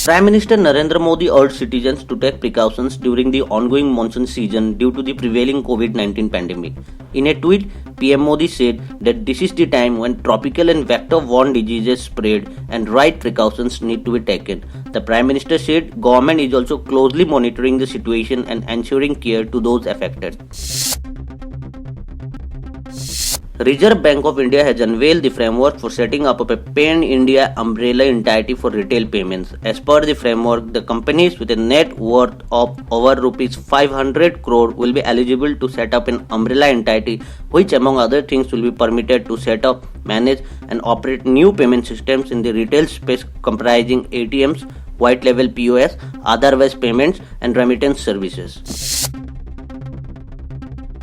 Prime Minister Narendra Modi urged citizens to take precautions during the ongoing monsoon season due to the prevailing COVID-19 pandemic. In a tweet, PM Modi said that this is the time when tropical and vector-borne diseases spread and right precautions need to be taken. The Prime Minister said government is also closely monitoring the situation and ensuring care to those affected. Reserve Bank of India has unveiled the framework for setting up a pan-India umbrella entity for retail payments. As per the framework, the companies with a net worth of over rupees 500 crore will be eligible to set up an umbrella entity, which among other things will be permitted to set up, manage and operate new payment systems in the retail space comprising ATMs, white label POS, otherwise payments and remittance services.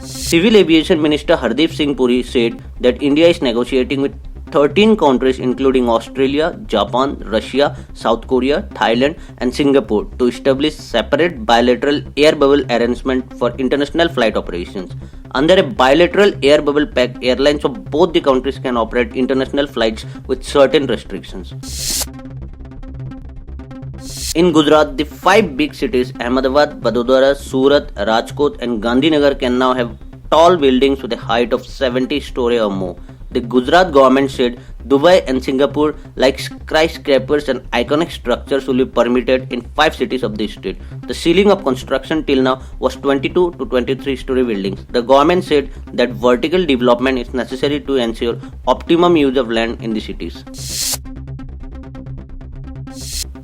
Civil Aviation Minister Hardeep Singh Puri said that India is negotiating with 13 countries including Australia, Japan, Russia, South Korea, Thailand and Singapore to establish separate bilateral air bubble arrangement for international flight operations. Under a bilateral air bubble pact, airlines of both the countries can operate international flights with certain restrictions. In Gujarat, the 5 big cities Ahmedabad, Vadodara, Surat, Rajkot and Gandhinagar can now have tall buildings with a height of 70 stories or more. The Gujarat government said Dubai and Singapore, like skyscrapers and iconic structures, will be permitted in 5 cities of the state. The ceiling of construction till now was 22 to 23 story buildings. The government said that vertical development is necessary to ensure optimum use of land in the cities.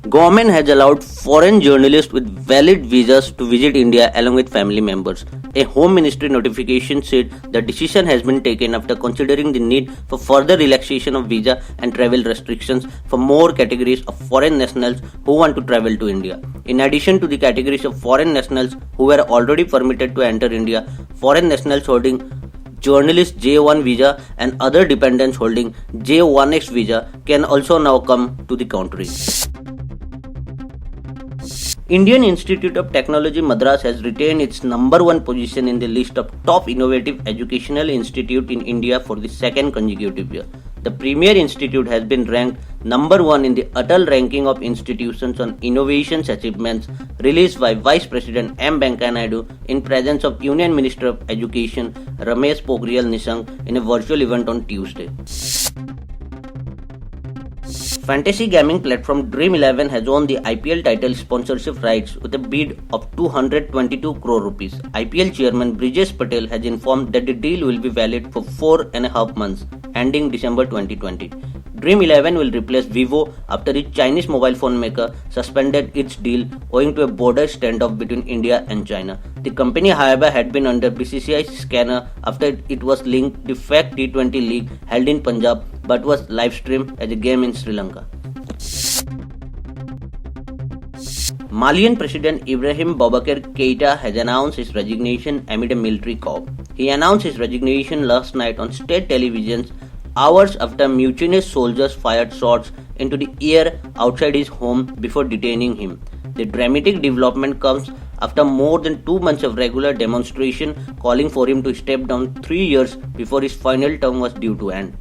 Government has allowed foreign journalists with valid visas to visit India along with family members. A Home Ministry notification said the decision has been taken after considering the need for further relaxation of visa and travel restrictions for more categories of foreign nationals who want to travel to India. In addition to the categories of foreign nationals who were already permitted to enter India, foreign nationals holding journalist J1 visa and other dependents holding J1X visa can also now come to the country. Indian Institute of Technology Madras has retained its number 1 position in the list of top innovative educational institute in India for the second consecutive year. The premier institute has been ranked number 1 in the Atal ranking of institutions on innovations achievements released by Vice President M. Venkaiah Naidu in presence of Union Minister of Education Ramesh Pokhriyal Nishank in a virtual event on Tuesday. Fantasy gaming platform Dream11 has won the IPL title sponsorship rights with a bid of 222 crore rupees. IPL chairman Brijesh Patel has informed that the deal will be valid for 4.5 months, ending December 2020. Dream11 will replace Vivo after its Chinese mobile phone maker suspended its deal owing to a border standoff between India and China. The company, however, had been under BCCI scanner after it was linked to the fake T20 league held in Punjab but was live-streamed as a game in Sri Lanka. Malian President Ibrahim Boubacar Keita has announced his resignation amid a military coup. He announced his resignation last night on state television hours after mutinous soldiers fired shots into the air outside his home before detaining him. The dramatic development comes after more than 2 months of regular demonstration calling for him to step down 3 years before his final term was due to end.